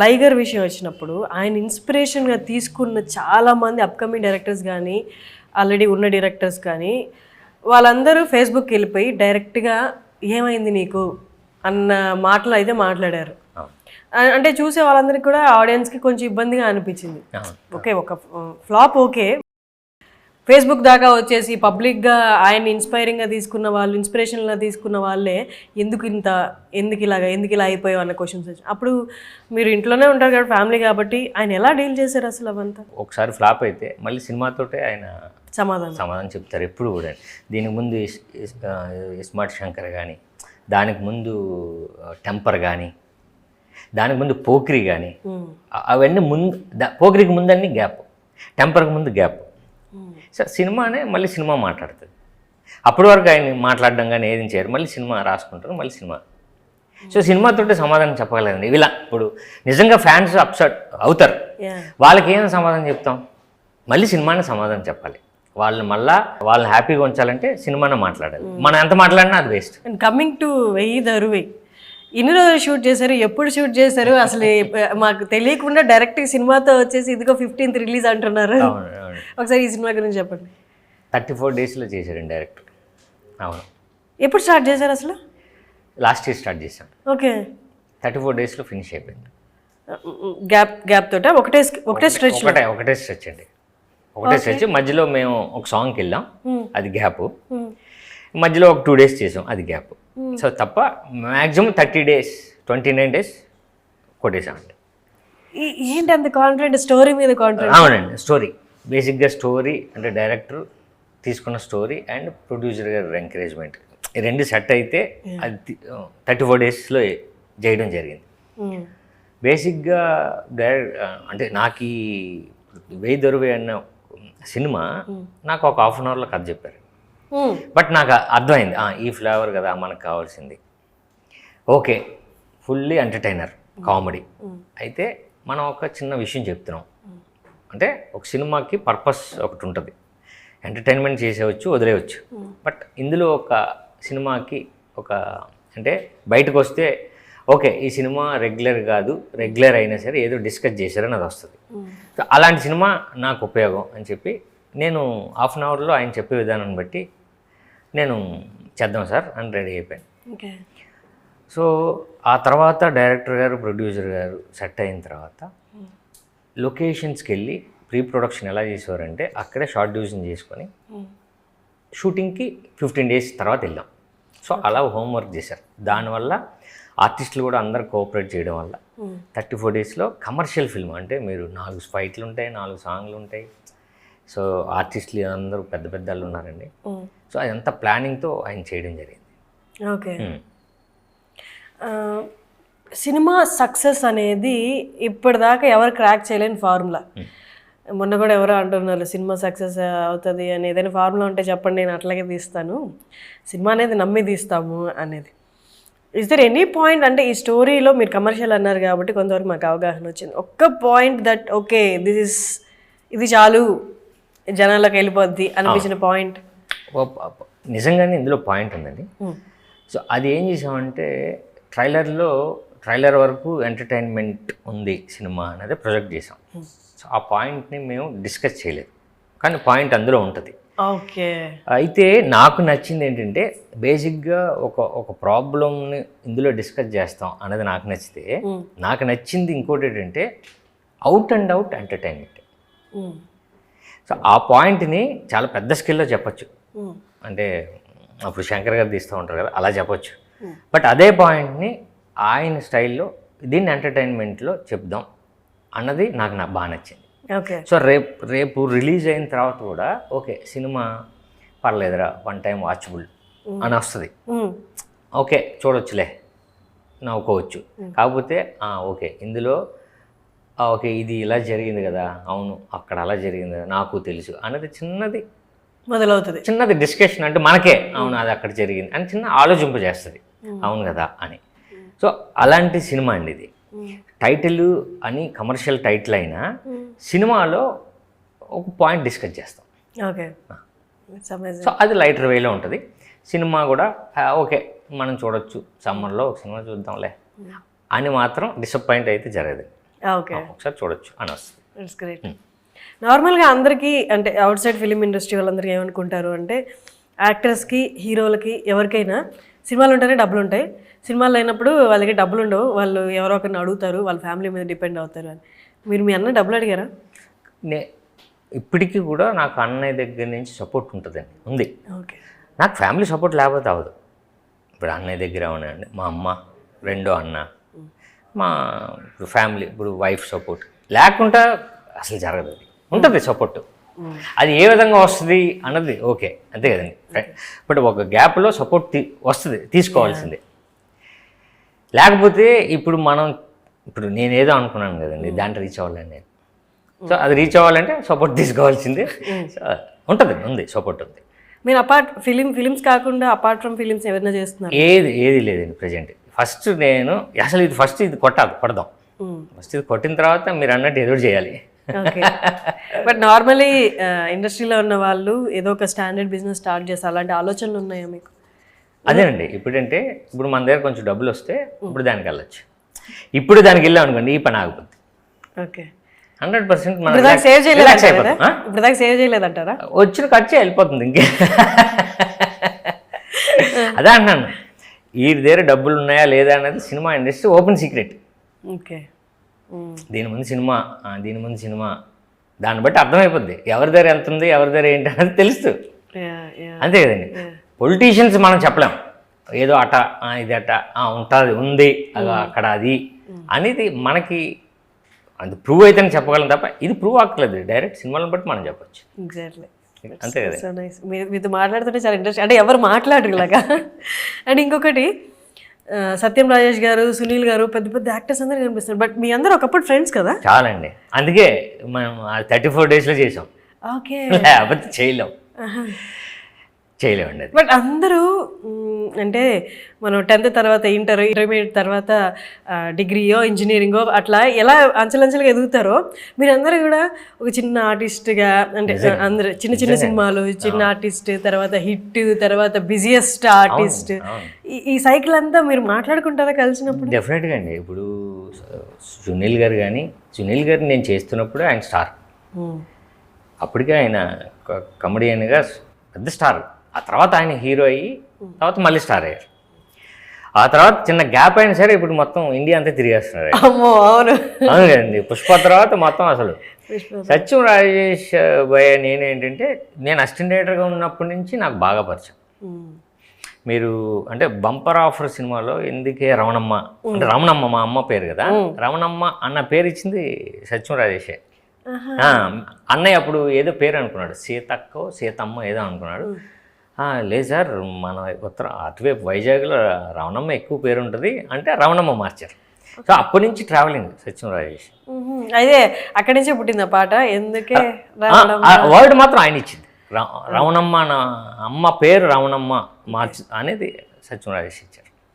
లైగర్ విషయం వచ్చినప్పుడు ఆయన ఇన్స్పిరేషన్గా తీసుకున్న చాలామంది అప్కమింగ్ డైరెక్టర్స్ కానీ ఆల్రెడీ ఉన్న డైరెక్టర్స్ కానీ వాళ్ళందరూ ఫేస్బుక్కి వెళ్ళిపోయి డైరెక్ట్గా ఏమైంది నీకు అన్న మాటలు అయితే మాట్లాడారు. అంటే చూసే వాళ్ళందరికీ కూడా ఆడియన్స్కి కొంచెం ఇబ్బందిగా అనిపించింది. ఓకే, ఒక ఫ్లాప్ ఓకే, ఫేస్బుక్ దాకా వచ్చేసి పబ్లిక్గా ఆయన ఇన్స్పైరింగ్గా తీసుకున్న వాళ్ళు, ఇన్స్పిరేషన్గా తీసుకున్న వాళ్ళే ఎందుకు ఇలా అయిపోయావు అన్న క్వశ్చన్స్ వచ్చి, అప్పుడు మీరు ఇంట్లోనే ఉంటారు కాబట్టి ఫ్యామిలీ కాబట్టి ఆయన ఎలా డీల్ చేశారు అసలు అవంతా? ఒకసారి ఫ్లాప్ అయితే మళ్ళీ సినిమాతోటే ఆయన సమాధానం చెప్తారు ఎప్పుడు కూడా. దీనికి ముందు ఇస్మార్ట్ శంకర్ కానీ, దానికి ముందు టెంపర్ కానీ, దానికి ముందు పోక్రి కానీ, అవన్నీ ముందు పోక్రికి ముందన్నీ గ్యాప్, టెంపర్కి ముందు గ్యాప్. సో సినిమానే మళ్ళీ సినిమా మాట్లాడుతుంది. అప్పటి వరకు ఆయన మాట్లాడడం కానీ ఏది చేయరు, మళ్ళీ సినిమా రాసుకుంటారు, మళ్ళీ సినిమా. సో సినిమాతోటే సమాధానం చెప్పగలదండి. ఇలా ఇప్పుడు నిజంగా ఫ్యాన్స్ అప్సెట్ అవుతారు, వాళ్ళకి ఏం సమాధానం చెప్తాం? మళ్ళీ సినిమానే సమాధానం చెప్పాలి. వాళ్ళని హ్యాపీగా ఉంచాలంటే సినిమానే మాట్లాడాలి. మనం ఎంత మాట్లాడినా అది వేస్ట్. కమింగ్ టు వెయ్యి దరువై, ఇన్ని రోజులు షూట్ చేశారు, ఎప్పుడు షూట్ చేశారు అసలు మాకు తెలియకుండా డైరెక్ట్ సినిమాతో వచ్చేసి ఇదిగో 15th రిలీజ్ అంటున్నారు. ఒకసారి ఈ సినిమా గురించి చెప్పండి. 34 daysలో చేశారండి డైరెక్టర్. అవును. ఎప్పుడు స్టార్ట్ చేశారు అసలు? లాస్ట్ ఇయర్ స్టార్ట్ చేశాను. ఓకే, 34 daysలో ఫినిష్ అయిపోయింది. గ్యాప్ తోట ఒకటే స్ట్రెచ్ అండి. ఒకటే స్ట్రెచ్. మధ్యలో మేము ఒక సాంగ్కి వెళ్ళాం, అది గ్యాప్. మధ్యలో ఒక 2 days చేసాం, అది గ్యాప్. సో తప్ప మ్యాక్సిమం 30 days 29 days కొట్టేసామండి. ఏంటి అంత కాన్ఫిడెంట్? స్టోరీ మీద కాన్ఫిడెంట్? అవునండి, స్టోరీ బేసిక్గా స్టోరీ అంటే డైరెక్టర్ తీసుకున్న స్టోరీ అండ్ ప్రొడ్యూసర్ గారి ఎంకరేజ్మెంట్, ఈ రెండు సెట్ అయితే అది 34 daysలో చేయడం జరిగింది. బేసిక్గా అంటే నాకు ఈ వెయ్యి దొరువై అన్న సినిమా నాకు ఒక 1/2 hourలో కథ చెప్పారు. బట్ నాకు అర్థమైంది, ఈ ఫ్లేవర్ కదా మనకు కావాల్సింది. Okay, fully entertainer, comedy. అయితే మనం ఒక చిన్న విషయం చెప్తున్నాం అంటే ఒక సినిమాకి పర్పస్ ఒకటి ఉంటుంది, ఎంటర్టైన్మెంట్ చేసేవచ్చు, వదిలేయచ్చు. బట్ ఇందులో ఒక సినిమాకి ఒక అంటే బయటకు వస్తే ఓకే ఈ సినిమా రెగ్యులర్ కాదు, రెగ్యులర్ అయినా సరే ఏదో డిస్కస్ చేశారని అది వస్తుంది. సో అలాంటి సినిమా నాకు ఉపయోగం అని చెప్పి నేను 1/2 hourలో ఆయన చెప్పే విధానాన్ని బట్టి నేను చేద్దాం సార్ అని రెడీ అయిపోయాను. సో ఆ తర్వాత డైరెక్టర్ గారు, ప్రొడ్యూసర్ గారు సెట్ అయిన తర్వాత లొకేషన్స్కి వెళ్ళి ప్రీ ప్రొడక్షన్ ఎలా చేసేవారంటే అక్కడే షార్ట్ డివిజన్ చేసుకొని షూటింగ్కి 15 days తర్వాత వెళ్ళాం. సో అలా హోంవర్క్ చేశారు. దానివల్ల ఆర్టిస్టులు కూడా అందరు కోఆపరేట్ చేయడం వల్ల 34 daysలో కమర్షియల్ ఫిల్మ్ అంటే మీరు 4 ఫైట్లు ఉంటాయి, 4 సాంగ్లు ఉంటాయి. సో ఆర్టిస్టులు అందరూ పెద్ద వాళ్ళు ఉన్నారండి. సో అదంతా ప్లానింగ్తో ఆయన చేయడం జరిగింది. ఓకే, సినిమా సక్సెస్ అనేది ఇప్పటిదాకా ఎవరు క్రాక్ చేయలేని ఫార్ములా. మొన్న కూడా ఎవరో అంటున్నారు సినిమా సక్సెస్ అవుతుంది అని, ఏదైనా ఫార్ములా ఉంటే చెప్పండి నేను అట్లాగే తీస్తాను, సినిమా అనేది నమ్మి తీస్తాము అనేది. ఇస్ దర్ ఎనీ పాయింట్ అంటే ఈ స్టోరీలో మీరు కమర్షియల్ అన్నారు కాబట్టి కొంతవరకు మాకు అవగాహన వచ్చింది, ఒక్క పాయింట్ దట్ ఓకే ఇది చాలు జనాలకు వెళ్ళిపోద్ది అనిపించిన పాయింట్? నిజంగానే ఇందులో పాయింట్ ఉందండి. సో అది ఏం చేసామంటే ట్రైలర్ వరకు ఎంటర్టైన్మెంట్ ఉంది సినిమా అనేది ప్రొజెక్ట్ చేసాం. సో ఆ పాయింట్ని మేము డిస్కస్ చేయలేదు, కానీ పాయింట్ అందులో ఉంటుంది. ఓకే, అయితే నాకు నచ్చింది ఏంటంటే బేసిక్గా ఒక ప్రాబ్లమ్ని ఇందులో డిస్కస్ చేస్తాం అనేది నాకు నచ్చితే, నాకు నచ్చింది ఇంకోటి ఏంటంటే out and out entertainment. So ఆ పాయింట్ని చాలా పెద్ద స్కేల్లో చెప్పచ్చు, అంటే అప్పుడు శంకర్ గారు తీస్తూ ఉంటారు కదా అలా చెప్పచ్చు. బట్ అదే పాయింట్ని ఆయన స్టైల్లో దీన్ని ఎంటర్టైన్మెంట్లో చెప్దాం అన్నది నాకు బాగా నచ్చింది. సో రేపు రిలీజ్ అయిన తర్వాత కూడా ఓకే సినిమా పర్లేదురా, 1 time వాచబుల్ అని వస్తుంది. ఓకే చూడొచ్చులే, నవ్వుకోవచ్చు. కాకపోతే ఓకే ఇందులో ఓకే ఇది ఇలా జరిగింది కదా, అవును అక్కడ అలా జరిగింది కదా, నాకు తెలుసు అనేది చిన్నది మొదలవుతుంది, చిన్నది డిస్కషన్ అంటే మనకే అవును అది అక్కడ జరిగింది అని చిన్న ఆలోచింప చేస్తుంది, అవును కదా అని. సో అలాంటి సినిమా అండి ఇది. టైటిల్ అని కమర్షియల్ టైటిల్ అయినా సినిమాలో ఒక పాయింట్ డిస్కస్ చేస్తాం. ఓకే, సో అది లైటర్ వేలో ఉంటుంది. సినిమా కూడా ఓకే మనం చూడొచ్చు, సమ్మర్లో ఒక సినిమా చూద్దాంలే అని మాత్రం డిసప్పాయింట్ అయితే జరగదు. ఓకే, ఒకసారి చూడొచ్చు అని వస్తుంది. It's great. నార్మల్గా అందరికీ అంటే అవుట్ సైడ్ ఫిలిం ఇండస్ట్రీ వాళ్ళందరికీ ఏమనుకుంటారు అంటే యాక్టర్స్కి హీరోలకి ఎవరికైనా సినిమాలు ఉంటేనే డబ్బులు ఉంటాయి, సినిమాలు అయినప్పుడు వాళ్ళకి డబ్బులు ఉండవు, వాళ్ళు ఎవరో ఒకరిని అడుగుతారు, వాళ్ళ ఫ్యామిలీ మీద డిపెండ్ అవుతారు అని. మీరు మీ అన్న డబ్బులు అడిగారా? ఇప్పటికీ కూడా నాకు అన్నయ్య దగ్గర నుంచి సపోర్ట్ ఉంటుందండి, ఉంది. ఓకే. నాకు ఫ్యామిలీ సపోర్ట్ లేకపోతే అవ్వదు. ఇప్పుడు అన్నయ్య దగ్గర ఉన్నాయండి మా అమ్మ, రెండో అన్న, మా ఫ్యామిలీ, ఇప్పుడు వైఫ్ సపోర్ట్ లేకుండా అసలు జరగదు. అది ఉంటుంది సపోర్ట్, అది ఏ విధంగా వస్తుంది అన్నది ఓకే, అంతే కదండి. బట్ ఒక గ్యాప్లో సపోర్ట్ వస్తుంది, తీసుకోవాల్సిందే. లేకపోతే ఇప్పుడు నేను ఏదో అనుకున్నాను కదండి, దాంట్లో రీచ్ అవ్వాలని నేను. సో అది రీచ్ అవ్వాలంటే సపోర్ట్ తీసుకోవాల్సిందే. ఉంది సపోర్ట్ ఉంది. మీరు ఫిలిమ్స్ కాకుండా అపార్ట్ ఫ్రమ్ ఫిలిమ్స్ ఏమైనా చేస్తున్నారు? ఏది లేదండి ప్రజెంట్. ఫస్ట్ ఇది కొడదాం. ఫస్ట్ ఇది కొట్టిన తర్వాత మీరు అన్నట్టు ఏదో చేయాలి. ఓకే. బట్ నార్మలీ ఇండస్ట్రీలో ఉన్న వాళ్ళు ఏదో ఒక స్టాండర్డ్ బిజినెస్ స్టార్ట్ చేస్తారు, అలాంటి ఆలోచనలు ఉన్నాయా మీకు? అదేనండి, ఇప్పుడు మన దగ్గర కొంచెం డబ్బులు వస్తే ఇప్పుడు దానికి వెళ్ళచ్చు. ఇప్పుడు దానికి వెళ్ళాం అనుకోండి, ఈ పని ఆగిపోద్ది. ఓకే. 100% ఇప్పుడు దాకా సేవ్ చేయలేదంటారా? వచ్చిన ఖర్చు వెళ్ళిపోతుంది ఇంకే. అదే అంటున్నాను, ఈ దగ్గర డబ్బులు ఉన్నాయా లేదా అనేది cinema industry open secret. Okay. దీని ముందు సినిమా దాన్ని బట్టి అర్థమైపోద్ది ఎవరి దగ్గర ఎంత ఉంది, ఎవరి దగ్గర ఏంటి అనేది తెలుస్తూ. అంతే కదండి. పొలిటీషియన్స్ మనం చెప్పలేం, ఏదో అట ఇది అట ఉంది అక్కడ అది అనేది మనకి అది ప్రూవ్ అయితే చెప్పగలం తప్ప ఇది ప్రూవ్ అక్కర్లేదు. డైరెక్ట్ సినిమాలను బట్టి మనం చెప్పొచ్చు. ఎగ్జాక్ట్లీ, అంతే కదా. So nice. మీతో మాట్లాడుతుంటే చాలా ఇంట్రెస్ట్, అంటే ఎవరు మాట్లాడరు ఇలాగా. అండ్ ఇంకొకటి, సత్యం రాజేష్ గారు, సునీల్ గారు, పెద్ద పెద్ద యాక్టర్స్ అందరూ కనిపిస్తారు. బట్ మీ అందరూ ఒకప్పుడు ఫ్రెండ్స్ కదా? చాలా అండి, అందుకే మనం 34 daysలో చేసాం. ఓకే. లేకపోతే చేయలేమండి అది. బట్ అందరూ అంటే మనం 10th తర్వాత ఇంటర్మీడియట్ తర్వాత డిగ్రీయో ఇంజనీరింగో అట్లా ఎలా అంచెలంచెలుగా ఎదుగుతారో మీరందరూ కూడా ఒక చిన్న ఆర్టిస్ట్గా, అంటే అందరూ చిన్న సినిమాలు, చిన్న ఆర్టిస్ట్, తర్వాత హిట్, తర్వాత బిజియెస్ట్ ఆర్టిస్ట్, ఈ సైకిల్ అంతా మీరు మాట్లాడుకుంటారా కలిసినప్పుడు? డెఫినెట్గా అండి. ఇప్పుడు సునీల్ గారు నేను చేస్తున్నప్పుడు ఆయన స్టార్, అప్పటికే ఆయన కమెడియన్గా పెద్ద స్టార్. ఆ తర్వాత ఆయన హీరో అయ్యి తర్వాత మళ్ళీ స్టార్ అయ్యారు. ఆ తర్వాత చిన్న గ్యాప్ అయినా సరే ఇప్పుడు మొత్తం ఇండియా అంతా తిరిగేస్తున్నారు. అవును కదండి. పుష్ప తర్వాత మొత్తం అసలు సత్యం రాజేష్ భయ్య నేను అసిస్టెంట్ డైరెక్టర్గా ఉన్నప్పటి నుంచి నాకు బాగా పరిచయం. మీరు అంటే బంపర్ ఆఫర్ సినిమాలో ఎందుకే రమణమ్మ, అంటే రమణమ్మ మా అమ్మ పేరు కదా, రమణమ్మ అన్న పేరు ఇచ్చింది సత్యం రాజేషే. అన్నయ్య అప్పుడు ఏదో పేరు అనుకున్నాడు, సీతమ్మ ఏదో అనుకున్నాడు. లేదు సార్, మన అటువైపు వైజాగ్లో రమణమ్మ ఎక్కువ పేరు ఉంటుంది అంటే రమణమ్మ మార్చారు. సో అప్పటి నుంచి ట్రావెలింగ్ సత్యం రాజేష్. అయితే అక్కడి నుంచే పుట్టింది పాట. ఎందుకే వర్డ్ మాత్రం ఆయన ఇచ్చింది, రమణమ్మ అమ్మ పేరు రమణమ్మ మార్చు అనేది సత్యం రాజేష్ ఇచ్చారు.